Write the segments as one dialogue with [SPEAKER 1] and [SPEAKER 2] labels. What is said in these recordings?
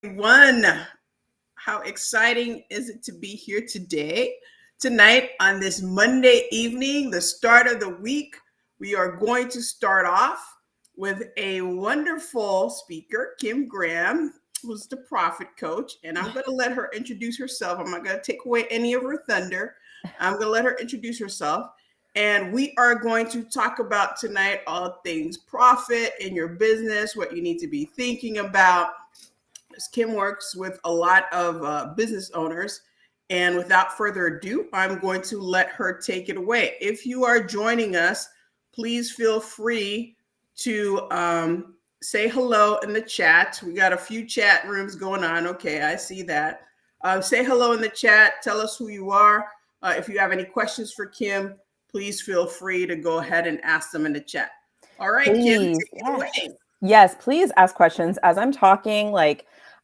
[SPEAKER 1] Everyone. How exciting is it to be here tonight, on this Monday evening, the start of the week? We are going to start off with a wonderful speaker, Kim Graham, who's the profit coach. And I'm going to let her introduce herself. I'm not going to take away any of her thunder. I'm going to let her introduce herself. And we are going to talk about tonight all things profit in your business, what you need to be thinking about. Kim works with a lot of business owners. And without further ado, I'm going to let her take it away. If you are joining us, please feel free to say hello in the chat. We got a few chat rooms going on. Okay, I see that. Say hello in the chat. Tell us who you are. If you have any questions for Kim, please feel free to go ahead and ask them in the chat. All right, Kim,
[SPEAKER 2] Please.
[SPEAKER 1] take it away.
[SPEAKER 2] Yes, please ask questions. As I'm talking,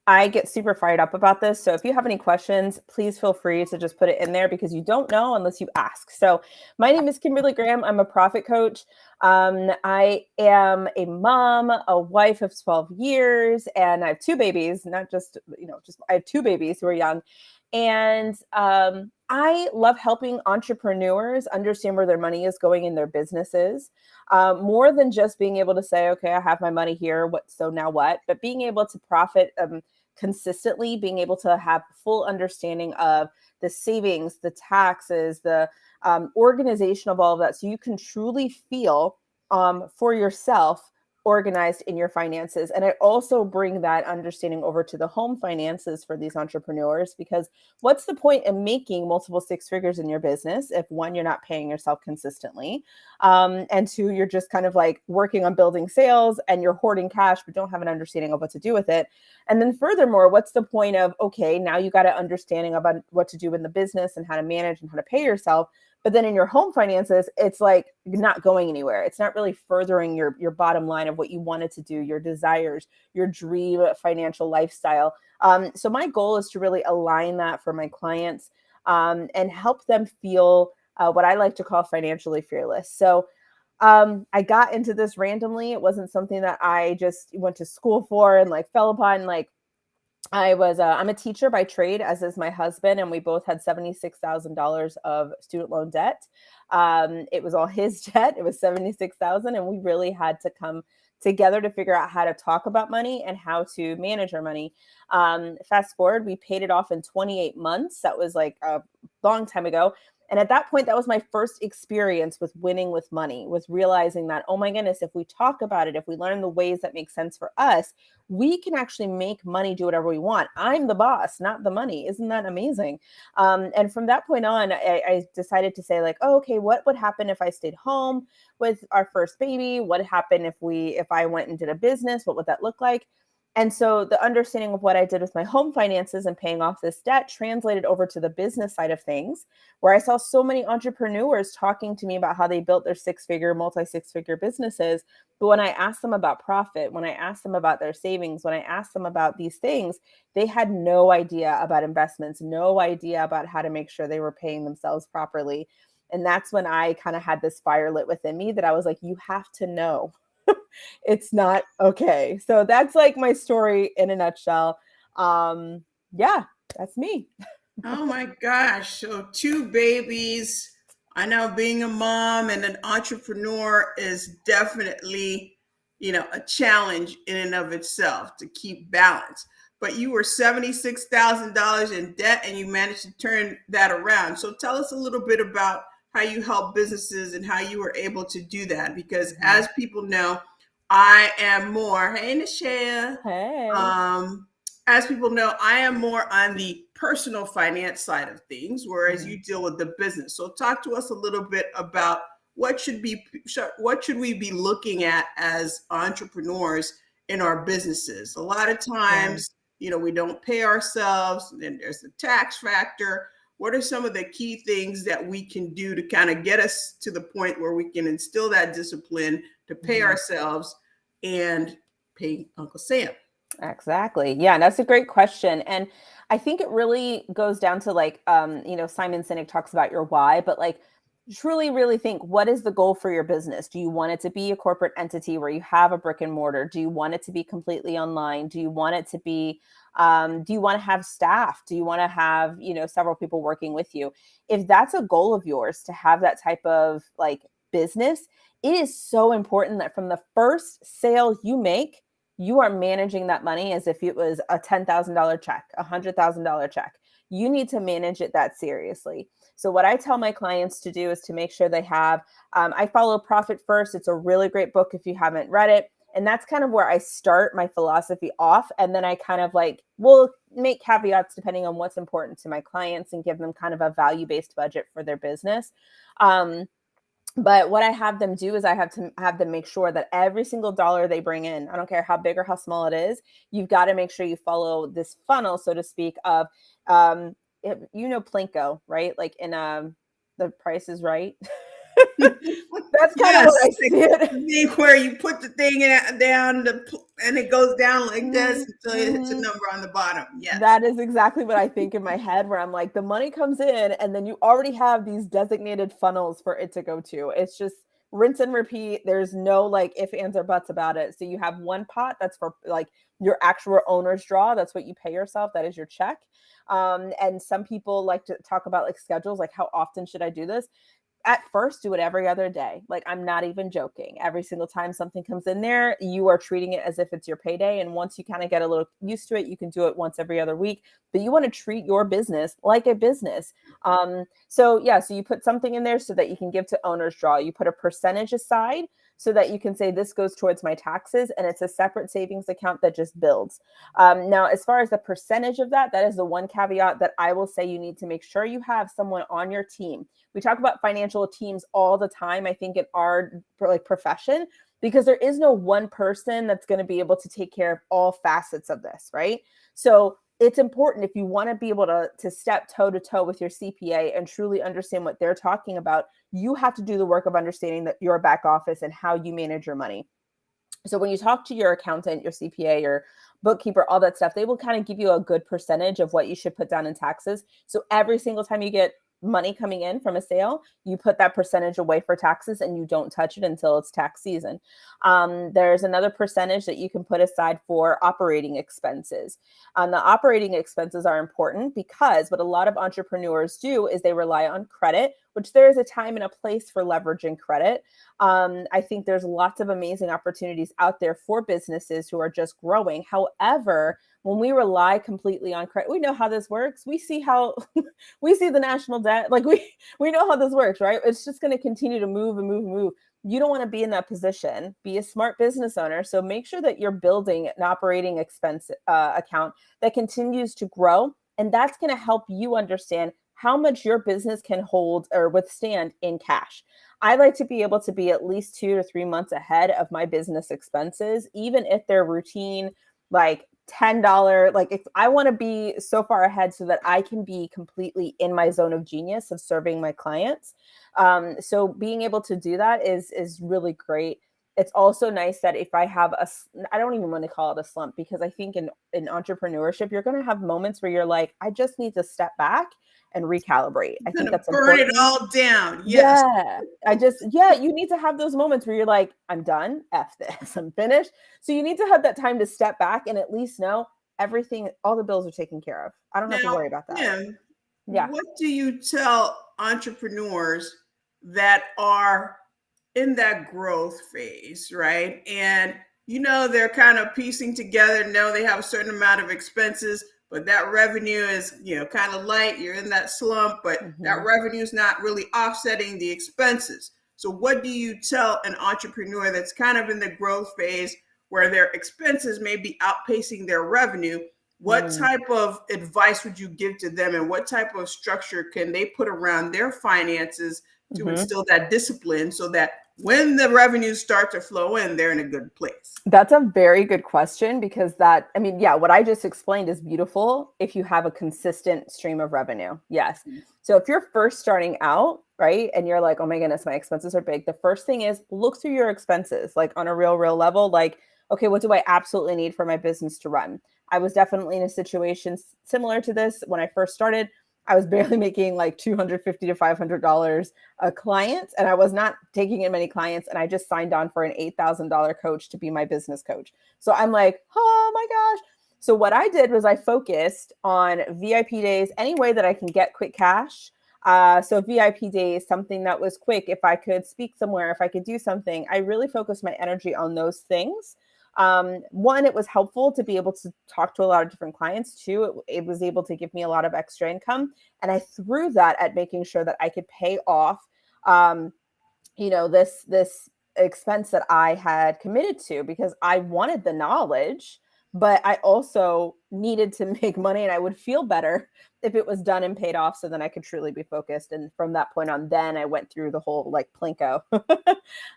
[SPEAKER 2] I get super fired up about this. So if you have any questions, please feel free to just put it in there because you don't know unless you ask. So my name is Kimberly Graham. I'm a profit coach. I am a mom, a wife of 12 years, and I have two babies, not just, I have two babies who are young. And I love helping entrepreneurs understand where their money is going in their businesses. More than just being able to say, okay, I have my money here. So now what? But being able to profit consistently, being able to have full understanding of the savings, the taxes, the organization of all of that. So you can truly feel for yourself organized in your finances. And I also bring that understanding over to the home finances for these entrepreneurs, because what's the point in making multiple six figures in your business if one, you're not paying yourself consistently, and two, you're just kind of like working on building sales and you're hoarding cash but don't have an understanding of what to do with it. And then furthermore, what's the point of, okay, now you got an understanding about what to do in the business and how to manage and how to pay yourself, but then in your home finances, it's like not going anywhere. It's not really furthering your bottom line of what you wanted to do, your desires, your dream financial lifestyle. So my goal is to really align that for my clients and help them feel what I like to call financially fearless. So I got into this randomly. It wasn't something that I just went to school for and like fell upon. I'm a teacher by trade, as is my husband, and we both had $76,000 of student loan debt. It was all his debt. It was $76,000, and we really had to come together to figure out how to talk about money and how to manage our money. Fast forward, we paid it off in 28 months. That was like a long time ago. And at that point, that was my first experience with winning with money, with realizing that, oh my goodness, if we talk about it, if we learn the ways that make sense for us, we can actually make money do whatever we want. I'm the boss, not the money. Isn't that amazing? And from that point on, I decided to say like, oh, okay, what would happen if I stayed home with our first baby? What would happen if I went and did a business? What would that look like? And so the understanding of what I did with my home finances and paying off this debt translated over to the business side of things, where I saw so many entrepreneurs talking to me about how they built their six-figure, multi-six-figure businesses. But when I asked them about profit, when I asked them about their savings, when I asked them about these things, they had no idea about investments, no idea about how to make sure they were paying themselves properly. And that's when I kind of had this fire lit within me that I was like, you have to know. It's not okay. So that's like my story in a nutshell. Yeah, that's me.
[SPEAKER 1] Oh my gosh. So, two babies. I know being a mom and an entrepreneur is definitely, a challenge in and of itself to keep balance. But you were $76,000 in debt and you managed to turn that around. So, tell us a little bit about how you help businesses and how you were able to do that. Because as people know, I am more, hey, Nichelle.
[SPEAKER 2] Hey.
[SPEAKER 1] Um, as people know, I am more on the personal finance side of things, whereas
[SPEAKER 2] Mhm.
[SPEAKER 1] you deal with the business. So, talk to us a little bit about what should we be looking at as entrepreneurs in our businesses. A lot of
[SPEAKER 2] Yeah.
[SPEAKER 1] times, we don't pay ourselves. Then there's the tax factor. What are some of the key things that we can do to kind of get us to the point where we can instill that discipline to pay
[SPEAKER 2] Mhm.
[SPEAKER 1] ourselves and pay Uncle Sam?
[SPEAKER 2] Exactly. Yeah, and that's a great question. And I think it really goes down to like Simon Sinek talks about your why, but like truly really think, what is the goal for your business? Do you want it to be a corporate entity where you have a brick and mortar? Do you want it to be completely online? Do you want it to be Do you want to have staff? Do you want to have, several people working with you? If that's a goal of yours to have that type of like business, it is so important that from the first sale you make, you are managing that money as if it was a $10,000 check, a $100,000 check. You need to manage it that seriously. So what I tell my clients to do is to make sure they have, I follow Profit First. It's a really great book if you haven't read it. And that's kind of where I start my philosophy off. And then I kind of like will make caveats depending on what's important to my clients and give them kind of a value-based budget for their business. But what I have them do is I have to have them make sure that every single dollar they bring in, I don't care how big or how small it is, you've got to make sure you follow this funnel, so to speak, of, Plinko, right? Like in The Price is Right. That's kind of
[SPEAKER 1] Yes,
[SPEAKER 2] what I see it.
[SPEAKER 1] where you put the thing down and it goes down like this until it hits a
[SPEAKER 2] Mm-hmm.
[SPEAKER 1] number on the bottom. Yes.
[SPEAKER 2] That is exactly what I think in my head, where I'm like, the money comes in and then you already have these designated funnels for it to go to. It's just rinse and repeat. There's no like if, ands, or buts about it. So you have one pot that's for like your actual owner's draw. That's what you pay yourself. That is your check. And some people like to talk about like schedules, like how often should I do this? At first, do it every other day. Like, I'm not even joking. Every single time something comes in there, you are treating it as if it's your payday. And once you kind of get a little used to it, you can do it once every other week. But you want to treat your business like a business. So you put something in there so that you can give to owner's draw. You put a percentage aside so that you can say this goes towards my taxes, and it's a separate savings account that just builds. Now, as far as the percentage of that, that is the one caveat that I will say you need to make sure you have someone on your team. We talk about financial teams all the time, I think, in our profession, because there is no one person that's going to be able to take care of all facets of this, right? So it's important, if you want to be able to step toe to toe with your CPA and truly understand what they're talking about, you have to do the work of understanding that your back office and how you manage your money. So when you talk to your accountant, your CPA, your bookkeeper, all that stuff, they will kind of give you a good percentage of what you should put down in taxes. So every single time you get money coming in from a sale, you put that percentage away for taxes and you don't touch it until it's tax season. There's another percentage that you can put aside for operating expenses. The operating expenses are important because what a lot of entrepreneurs do is they rely on credit, which there is a time and a place for leveraging credit. I think there's lots of amazing opportunities out there for businesses who are just growing. However, when we rely completely on credit, we know how this works. We see how we see the national debt. Like we know how this works, right? It's just going to continue to move and move and move. You don't want to be in that position. Be a smart business owner. So make sure that you're building an operating expense account that continues to grow. And that's going to help you understand how much your business can hold or withstand in cash. I like to be able to be at least 2 to 3 months ahead of my business expenses, even if they're routine, like $10. Like, if I want to be so far ahead so that I can be completely in my zone of genius of serving my clients. So being able to do that is really great. It's also nice that if I have I don't even want to call it a slump, because I think in entrepreneurship, you're going to have moments where you're like, I just need to step back and recalibrate. I think
[SPEAKER 1] Gonna
[SPEAKER 2] that's
[SPEAKER 1] burn it
[SPEAKER 2] important.
[SPEAKER 1] all down. Yes.
[SPEAKER 2] Yeah. You need to have those moments where you're like, I'm done. F this. I'm finished. So you need to have that time to step back and at least know everything, all the bills are taken care of. I don't have to
[SPEAKER 1] Now,
[SPEAKER 2] worry about that.
[SPEAKER 1] Kim,
[SPEAKER 2] Yeah.
[SPEAKER 1] what do you tell entrepreneurs that are in that growth phase, right? And they're kind of piecing together, know they have a certain amount of expenses, but that revenue is, kind of light. You're in that slump, but that
[SPEAKER 2] Mm-hmm.
[SPEAKER 1] revenue is not really offsetting the expenses. So what do you tell an entrepreneur that's kind of in the growth phase where their expenses may be outpacing their revenue? What
[SPEAKER 2] Mm.
[SPEAKER 1] type of advice would you give to them, and what type of structure can they put around their finances to
[SPEAKER 2] Mm-hmm.
[SPEAKER 1] instill that discipline so that when the revenues start to flow in, they're in a good place?
[SPEAKER 2] That's a very good question, because what I just explained is beautiful if you have a consistent stream of revenue. Yes. So if you're first starting out, right, and you're like, oh my goodness, my expenses are big, the first thing is look through your expenses, like on a real level, like, okay, what do I absolutely need for my business to run? I was definitely in a situation similar to this when I first started. I was barely making like $250 to $500 a client, and I was not taking in many clients, and I just signed on for an $8,000 coach to be my business coach. So I'm like, oh my gosh. So what I did was I focused on VIP days, any way that I can get quick cash. So VIP days, something that was quick. If I could speak somewhere, if I could do something, I really focused my energy on those things. One, it was helpful to be able to talk to a lot of different clients. Two, it was able to give me a lot of extra income. And I threw that at making sure that I could pay off, um, this expense that I had committed to, because I wanted the knowledge, but I also needed to make money, and I would feel better if it was done and paid off, so then I could truly be focused. And from that point on, then I went through the whole like Plinko,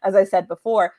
[SPEAKER 2] as I said before.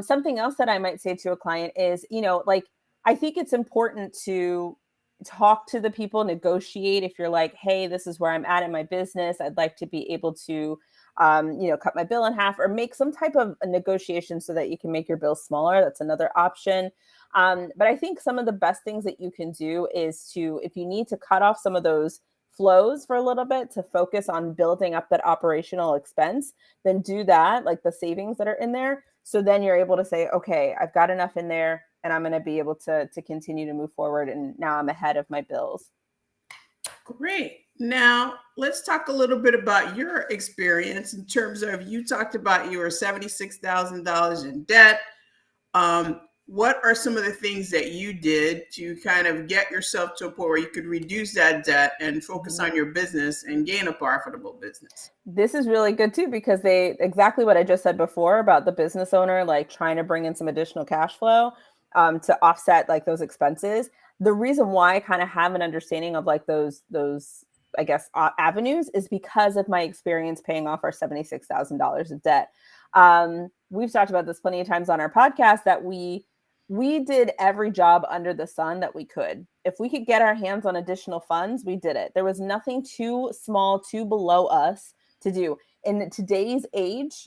[SPEAKER 2] Something else that I might say to a client is, like, I think it's important to talk to the people, negotiate. If you're like, hey, this is where I'm at in my business, I'd like to be able to cut my bill in half, or make some type of a negotiation so that you can make your bill smaller. That's another option. But I think some of the best things that you can do is to, if you need to cut off some of those flows for a little bit to focus on building up that operational expense, then do that, like the savings that are in there. So then you're able to say, okay, I've got enough in there and I'm going to be able to continue to move forward. And now I'm ahead of my bills.
[SPEAKER 1] Great. Now, let's talk a little bit about your experience in terms of, you talked about you were $76,000 in debt. What are some of the things that you did to kind of get yourself to a point where you could reduce that debt and focus on your business and gain a profitable business?
[SPEAKER 2] This is really good too, because they, exactly what I just said before about the business owner, like trying to bring in some additional cash flow to offset like those expenses. The reason why I kind of have an understanding of like those I guess avenues is because of my experience paying off our $76,000 of debt. We've talked about this plenty of times on our podcast, that we did every job under the sun that we could. If we could get our hands on additional funds, we did it. There was nothing too small, too below us to do. In today's age,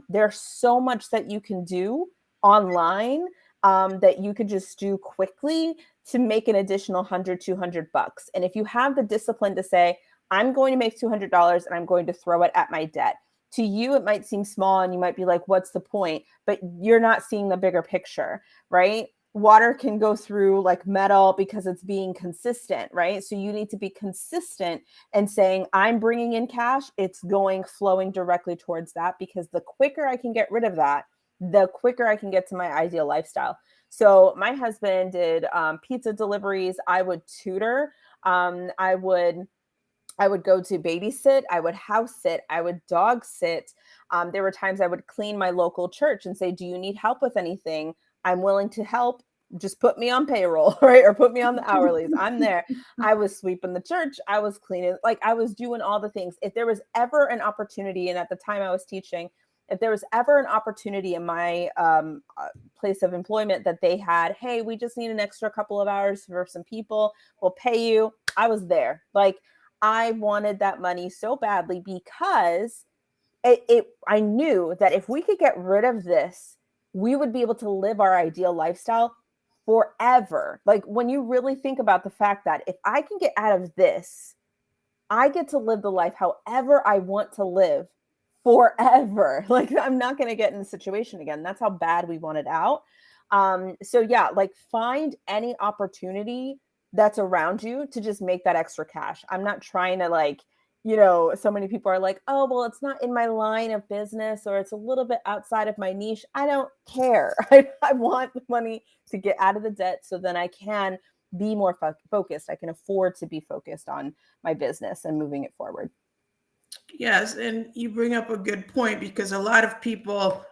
[SPEAKER 2] there's so much that you can do online that you could just do quickly to make an additional 100, $200. And if you have the discipline to say, I'm going to make $200 and I'm going to throw it at my debt. To you, it might seem small and you might be like, what's the point? But you're not seeing the bigger picture, right? Water can go through like metal because it's being consistent, right? So you need to be consistent and saying, I'm bringing in cash, it's flowing directly towards that, because the quicker I can get rid of that, the quicker I can get to my ideal lifestyle. So my husband did pizza deliveries. I would tutor. I would go to babysit. I would house sit. I would dog sit. There were times I would clean my local church and say, do you need help with anything? I'm willing to help. Just put me on payroll, right? Or put me on the hourlies. I'm there. I was sweeping the church. I was cleaning. Like, I was doing all the things. If there was ever an opportunity, and at the time I was teaching, if there was ever an opportunity in my place of employment that they had, hey, we just need an extra couple of hours for some people, we'll pay you, I was there. Like, I wanted that money so badly, because I knew that if we could get rid of this, we would be able to live our ideal lifestyle forever. Like, when you really think about the fact that if I can get out of this, I get to live the life however I want to live forever. Like, I'm not going to get in the situation again. That's how bad we want it out. So yeah, like, find any opportunity that's around you to just make that extra cash. I'm not trying to, like, so many people are like, oh, well, it's not in my line of business, or it's a little bit outside of my niche. I don't care. I want the money to get out of the debt so then I can be more focused. I can afford to be focused on my business and moving it forward.
[SPEAKER 1] Yes, and you bring up a good point, because a lot of people,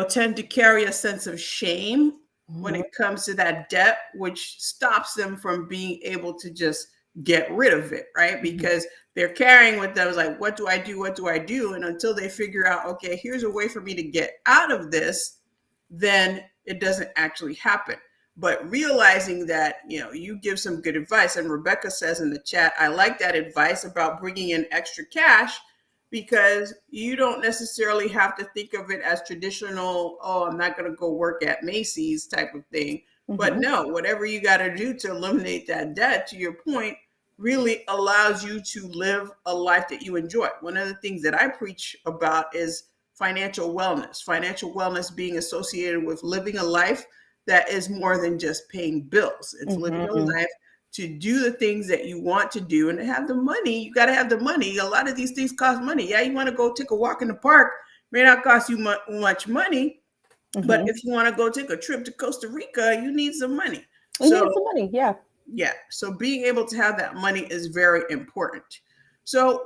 [SPEAKER 1] tend to carry a sense of shame when it comes to that debt, which stops them from being able to just get rid of it, right? Because they're carrying with them, like, what do I do? What do I do? And until they figure out, okay, here's a way for me to get out of this, then it doesn't actually happen. But realizing that, you give some good advice. And Rebecca says in the chat, I like that advice about bringing in extra cash, because you don't necessarily have to think of it as traditional, oh, I'm not going to go work at Macy's type of thing. But no, whatever you got to do to eliminate that debt, to your point, really allows you to live a life that you enjoy. One of the things that I preach about is financial wellness being associated with living a life that is more than just paying bills. It's living a
[SPEAKER 2] Mm-hmm.
[SPEAKER 1] life to do the things that you want to do and to have the money. You got to have the money. A lot of these things cost money. Yeah, you want to go take a walk in the park, may not cost you much money, but
[SPEAKER 2] Mm-hmm.
[SPEAKER 1] if you want to go take a trip to Costa Rica, you need some money.
[SPEAKER 2] We
[SPEAKER 1] So,
[SPEAKER 2] need some money. Yeah.
[SPEAKER 1] yeah, so being able to have that money is very important. So,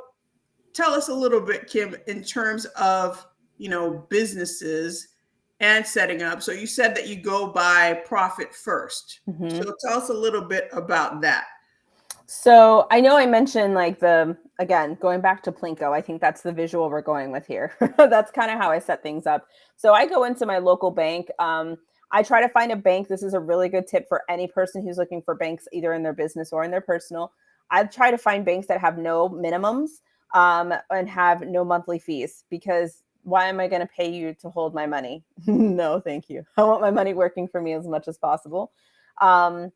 [SPEAKER 1] tell us a little bit, Kim, in terms of, businesses and setting up. So, you said that you go by profit first.
[SPEAKER 2] Mm-hmm.
[SPEAKER 1] So, tell us a little bit about that.
[SPEAKER 2] So I know I mentioned like again, going back to Plinko, I think that's the visual we're going with here. That's kind of how I set things up. So I go into my local bank. I try to find a bank. This is a really good tip for any person who's looking for banks, either in their business or in their personal. I try to find banks that have no minimums and have no monthly fees, because why am I going to pay you to hold my money? No, thank you. I want my money working for me as much as possible. Um,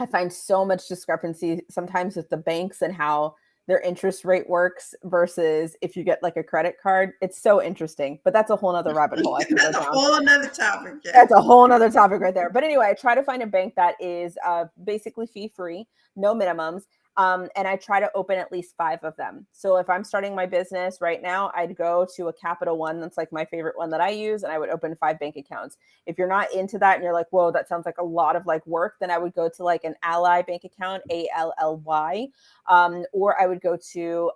[SPEAKER 2] I find so much discrepancy sometimes with the banks and how their interest rate works versus if you get like a credit card. It's so interesting, but that's a whole nother rabbit hole I could go
[SPEAKER 1] That's a
[SPEAKER 2] down.
[SPEAKER 1] whole nother topic. Yeah.
[SPEAKER 2] That's a whole nother topic right there. But anyway, I try to find a bank that is basically fee free, no minimums. And I try to open at least 5 of them. So if I'm starting my business right now, I'd go to a Capital One. That's like my favorite one that I use. And I would open 5 bank accounts. If you're not into that and you're like, whoa, that sounds like a lot of like work, then I would go to like an Ally bank account, ALLY. Or I would go to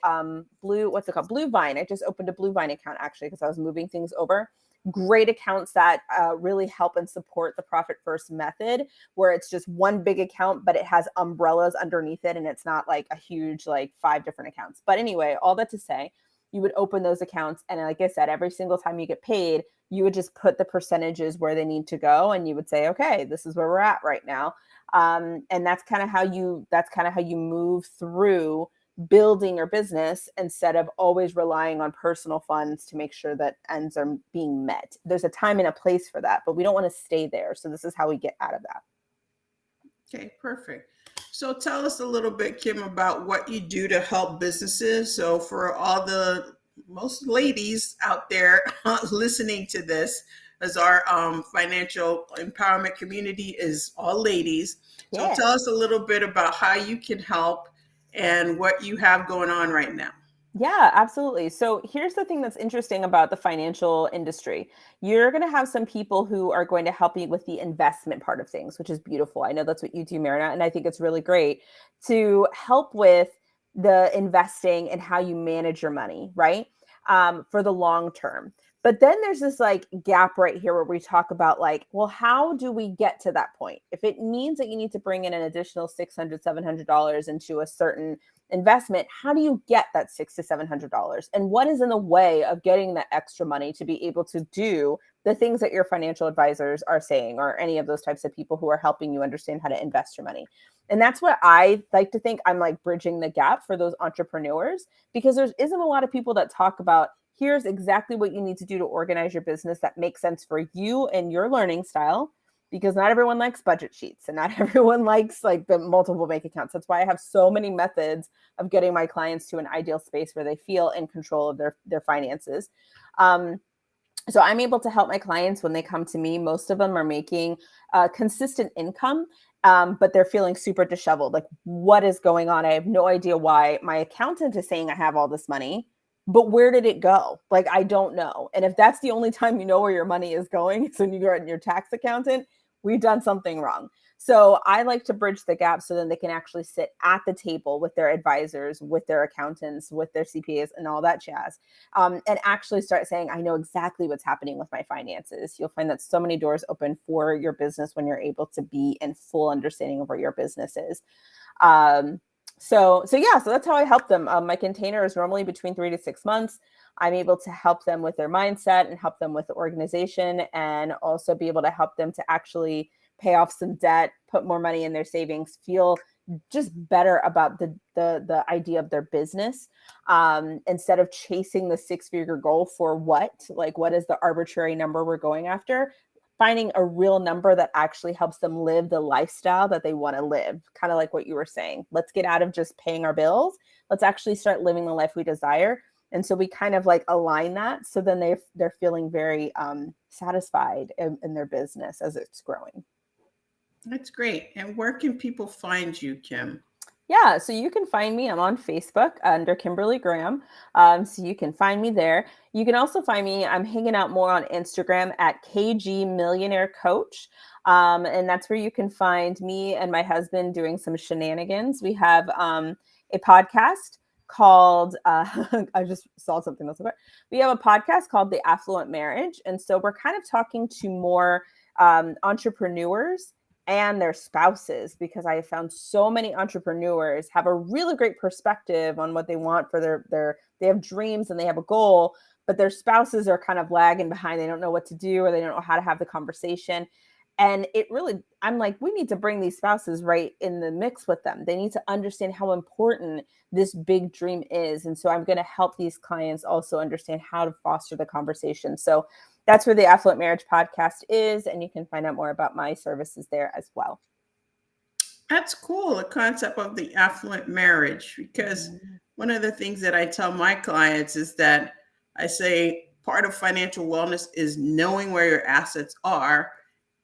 [SPEAKER 2] what's it called? Blue Vine. I just opened a Blue Vine account actually because I was moving things over. Great accounts that really help and support the profit first method, where it's just one big account, but it has umbrellas underneath it. And it's not like a huge, like 5 different accounts. But anyway, all that to say, you would open those accounts. And like I said, every single time you get paid, you would just put the percentages where they need to go. And you would say, okay, this is where we're at right now. And that's kind of how you move through building your business instead of always relying on personal funds to make sure that ends are being met. There's a time and a place for that, but we don't want to stay there. So this is how we get out of that.
[SPEAKER 1] Okay, perfect. So tell us a little bit, Kim, about what you do to help businesses. So for all the most ladies out there listening to this, as our financial empowerment community is all ladies. So
[SPEAKER 2] Yeah.
[SPEAKER 1] tell us a little bit about how you can help and what you have going on right now.
[SPEAKER 2] Yeah, absolutely. So here's the thing that's interesting about the financial industry. You're going to have some people who are going to help you with the investment part of things, which is beautiful. I know that's what you do, Marina, and I think it's really great to help with the investing and how you manage your money, right? For the long term. But then there's this like gap right here where we talk about like, well, how do we get to that point? If it means that you need to bring in an additional $600, $700 into a certain investment, how do you get that $600 to $700? And what is in the way of getting that extra money to be able to do the things that your financial advisors are saying, or any of those types of people who are helping you understand how to invest your money? And that's what I like to think I'm like bridging the gap for those entrepreneurs, because there isn't a lot of people that talk about here's exactly what you need to do to organize your business that makes sense for you and your learning style, because not everyone likes budget sheets and not everyone likes like the multiple bank accounts. That's why I have so many methods of getting my clients to an ideal space where they feel in control of their finances. So I'm able to help my clients when they come to me. Most of them are making consistent income, but they're feeling super disheveled. Like, what is going on? I have no idea why. My accountant is saying I have all this money, but where did it go? Like, I don't know. And if that's the only time you know where your money is going, it's when you go to your tax accountant, we've done something wrong. So I like to bridge the gap so then they can actually sit at the table with their advisors, with their accountants, with their CPAs and all that jazz, and actually start saying, I know exactly what's happening with my finances. You'll find that so many doors open for your business when you're able to be in full understanding of where your business is. So that's how I help them. My container is normally between 3 to 6 months. I'm able to help them with their mindset and help them with the organization, and also be able to help them to actually pay off some debt, put more money in their savings, feel just better about the idea of their business, instead of chasing the 6-figure goal for what is the arbitrary number we're going after. Finding a real number that actually helps them live the lifestyle that they want to live. Kind of like what you were saying. Let's get out of just paying our bills. Let's actually start living the life we desire. And so we kind of like align that. So then they're feeling very satisfied in their business as it's growing.
[SPEAKER 1] That's great. And where can people find you, Kim?
[SPEAKER 2] Yeah, so you can find me. I'm on Facebook under Kimberly Graham. So you can find me there. You can also find me, I'm hanging out more on Instagram at KG Millionaire Coach. And that's where you can find me and my husband doing some shenanigans. We have a podcast called, I just saw something else. We have a podcast called The Affluent Marriage. And so we're kind of talking to more entrepreneurs and their spouses, because I have found so many entrepreneurs have a really great perspective on what they want for their they have dreams and they have a goal, but their spouses are kind of lagging behind. They don't know what to do, or they don't know how to have the conversation. And it really, I'm like, we need to bring these spouses right in the mix with them. They need to understand how important this big dream is. And so I'm going to help these clients also understand how to foster the conversation. So that's where the Affluent Marriage podcast is. And you can find out more about my services there as well.
[SPEAKER 1] That's cool, the concept of the affluent marriage, because one of the things that I tell my clients is that I say part of financial wellness is knowing where your assets are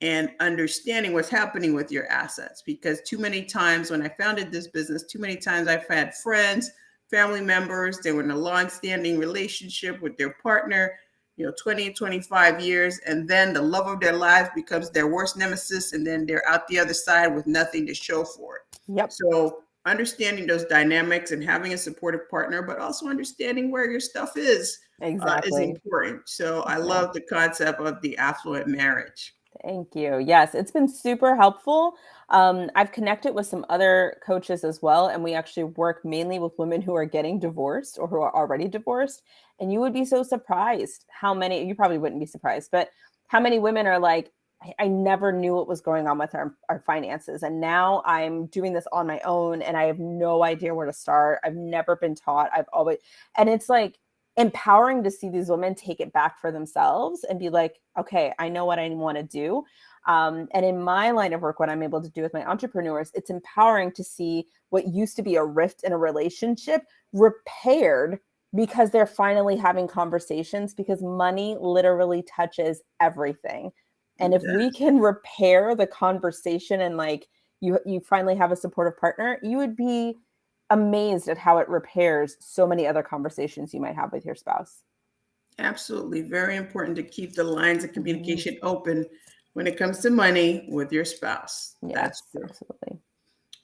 [SPEAKER 1] and understanding what's happening with your assets. Because too many times when I founded this business, too many times I've had friends, family members, they were in a long-standing relationship with their partner, 20, 25 years, and then the love of their lives becomes their worst nemesis, and then they're out the other side with nothing to show for it.
[SPEAKER 2] Yep.
[SPEAKER 1] So understanding those dynamics and having a supportive partner, but also understanding where your stuff is important. So I love the concept of the affluent marriage.
[SPEAKER 2] Thank you. Yes, it's been super helpful. I've connected with some other coaches as well, and we actually work mainly with women who are getting divorced or who are already divorced. And you would be so surprised how many, you probably wouldn't be surprised, but how many women are like, I never knew what was going on with our finances. And now I'm doing this on my own and I have no idea where to start. I've never been taught. And it's like, empowering to see these women take it back for themselves and be like, okay, I know what I want to do. And in my line of work, what I'm able to do with my entrepreneurs, it's empowering to see what used to be a rift in a relationship repaired because they're finally having conversations, because money literally touches everything. And if we can repair the conversation and like you finally have a supportive partner, you would be amazed at how it repairs so many other conversations you might have with your spouse.
[SPEAKER 1] Absolutely. Very important to keep the lines of communication open when it comes to money with your spouse.
[SPEAKER 2] Yes,
[SPEAKER 1] that's true.
[SPEAKER 2] Absolutely.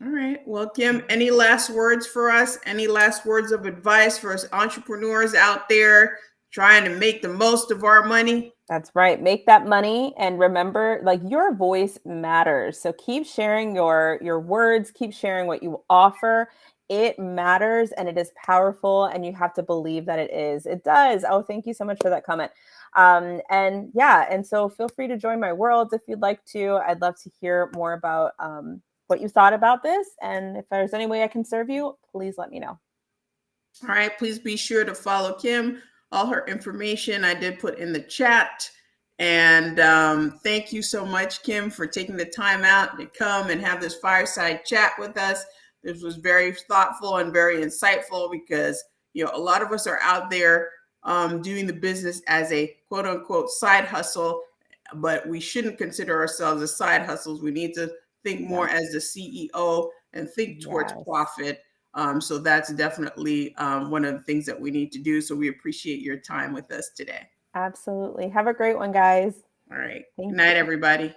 [SPEAKER 1] All right. Well, Kim, any last words for us? Any last words of advice for us entrepreneurs out there trying to make the most of our money?
[SPEAKER 2] That's right. Make that money, and remember, like, your voice matters. So keep sharing your words, keep sharing what you offer. It matters and it is powerful, and you have to believe that it is. It does. Oh, thank you so much for that comment. And yeah, and so feel free to join my world if you'd like to. I'd love to hear more about what you thought about this. And if there's any way I can serve you, please let me know.
[SPEAKER 1] All right. Please be sure to follow Kim. All her information I did put in the chat. And thank you so much, Kim, for taking the time out to come and have this fireside chat with us. This was very thoughtful and very insightful, because a lot of us are out there doing the business as a quote unquote side hustle, but we shouldn't consider ourselves as side hustles. We need to think more as the CEO and think towards profit. So that's definitely one of the things that we need to do. So we appreciate your time with us today.
[SPEAKER 2] Absolutely. Have a great one, guys.
[SPEAKER 1] All right. Good night, everybody.